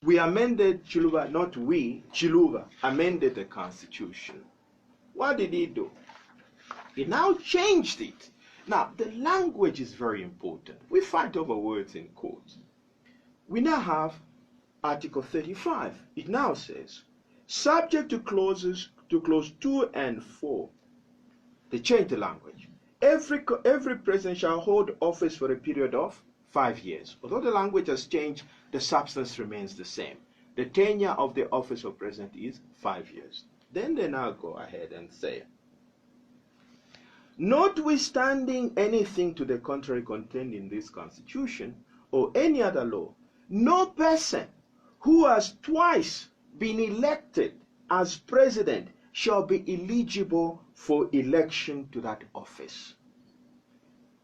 we amended Chiluba, not we, Chiluba amended the Constitution. What did he do? He now changed it. Now, the language is very important. We fight over words in court. We now have Article 35. It now says, subject to clause 2 and 4, they changed the language. Every president shall hold office for a period of 5 years. Although the language has changed, the substance remains the same. The tenure of the office of president is 5 years. Then they now go ahead and say, notwithstanding anything to the contrary contained in this Constitution or any other law, no person who has twice been elected as president shall be eligible for election to that office.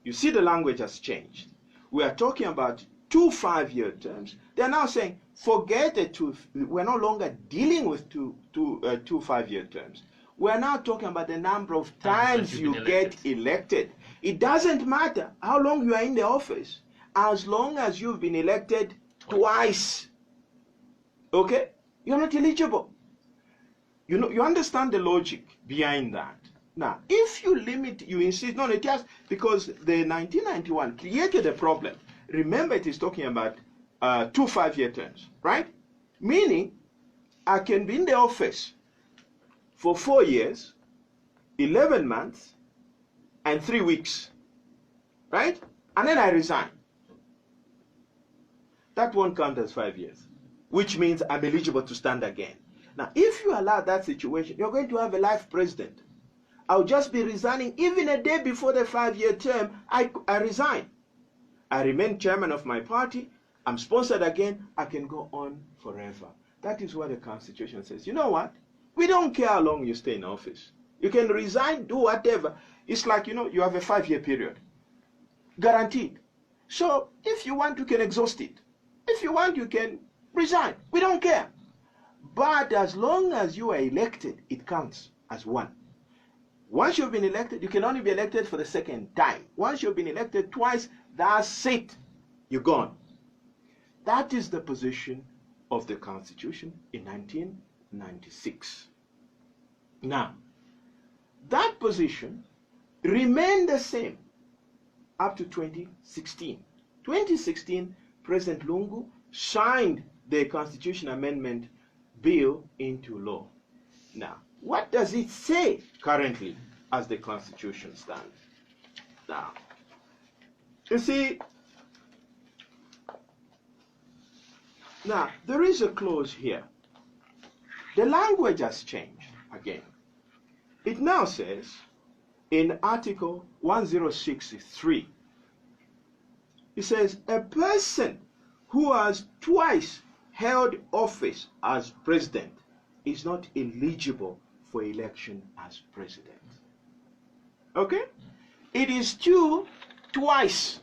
You see, the language has changed. We are talking about 2 5-year terms. They're now saying, forget the two. We're no longer dealing with two 5-year terms. We're now talking about the number of times you get elected. It doesn't matter how long you are in the office, as long as you've been elected twice. Okay? You're not eligible. You understand the logic behind that. Now, if you limit, you insist, no, it has, because the 1991 created a problem. Remember, it is talking about 2 5-year terms, right? Meaning, I can be in the office for 4 years, 11 months, and 3 weeks, right? And then I resign. That won't count as 5 years, which means I'm eligible to stand again. Now, if you allow that situation, you're going to have a life president. I'll just be resigning even a day before the 5-year term. I resign. I remain chairman of my party. I'm sponsored again. I can go on forever. That is what the Constitution says. You know what? We don't care how long you stay in office. You can resign, do whatever. It's like, you have a 5-year period. Guaranteed. So if you want, you can exhaust it. If you want, you can resign. We don't care. But as long as you are elected, it counts as one. Once you've been elected, you can only be elected for the second time. Once you've been elected twice, that's it. You're gone. That is the position of the Constitution in 1996. Now, that position remained the same up to 2016. 2016, President Lungu signed the Constitution Amendment Bill into law. Now, what does it say currently as the Constitution stands? Now, you see, now there is a clause here. The language has changed again. It now says in Article 106.3, it says, a person who has twice held office as president is not eligible for election as president. Okay? It is twice.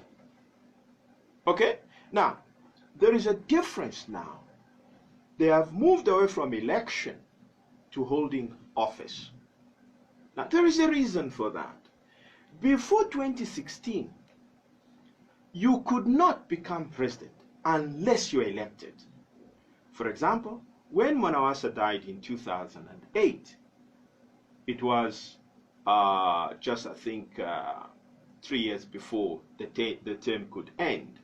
Okay? Now, there is a difference now. They have moved away from election to holding office. Now, there is a reason for that. Before 2016, you could not become president unless you were elected. For example, when Mwanawasa died in 2008, it was just, I think, 3 years before the term could end.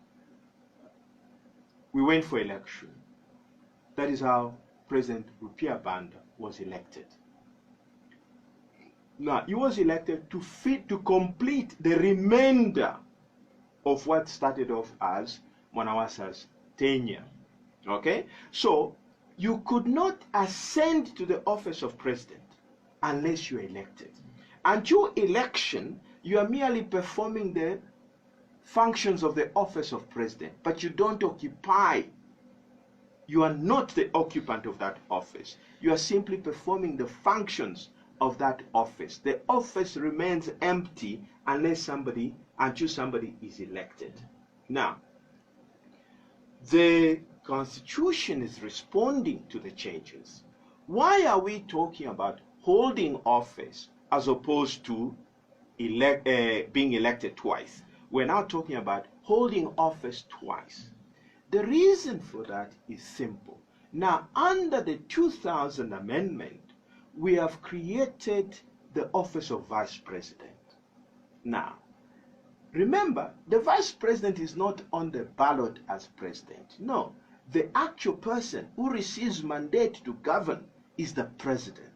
We went for election. That is how President Rupia Banda was elected. Now, he was elected to complete the remainder of what started off as Mwanawasa's tenure. Okay? So, you could not ascend to the office of president unless you are elected. Until election, you are merely performing the functions of the office of president, but you don't occupy. You are not the occupant of that office. You are simply performing the functions of that office. The office remains empty until somebody is elected. Now, the Constitution is responding to the changes. Why are we talking about holding office as opposed to being elected twice? We're now talking about holding office twice. The reason for that is simple. Now, under the 2000 amendment, we have created the office of Vice President. Now, remember, the Vice President is not on the ballot as President. No, the actual person who receives mandate to govern is the President.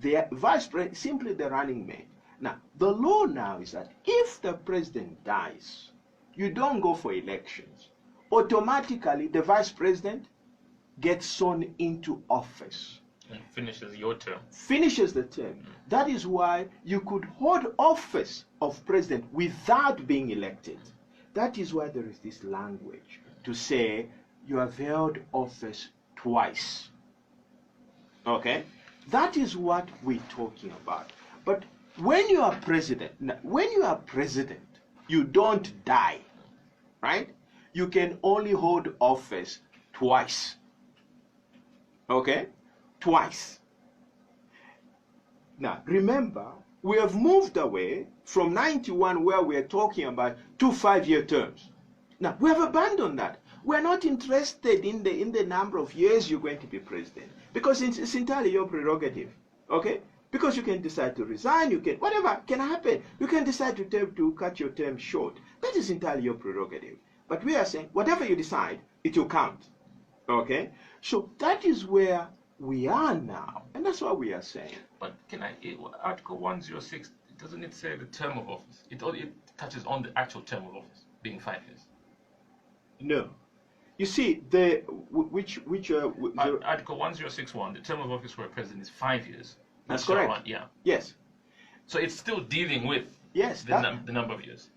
The Vice President is simply the running mate. Now, the law now is that if the President dies, you don't go for elections. Automatically, the Vice President gets sworn into office. And finishes your term. Finishes the term. That is why you could hold office of president without being elected. That is why there is this language to say you have held office twice. Okay? That is what we're talking about. But when you are president, you don't die. Right? You can only hold office twice. Okay? Twice. Now, remember, we have moved away from 91, where we are talking about 2 5-year terms. Now, we have abandoned that. We're not interested in the number of years you're going to be president, because it's entirely your prerogative. Okay? Because you can decide to resign, you can, whatever can happen. You can decide to cut your term short. That is entirely your prerogative. But we are saying, whatever you decide, it will count. Okay? So that is where we are now. And that's what we are saying. But Article 106, doesn't it say the term of office? It touches on the actual term of office, being 5 years. No. You see, Article 1061, the term of office for a president is 5 years. That's correct. Yeah. Yes. So it's still dealing with the number of years.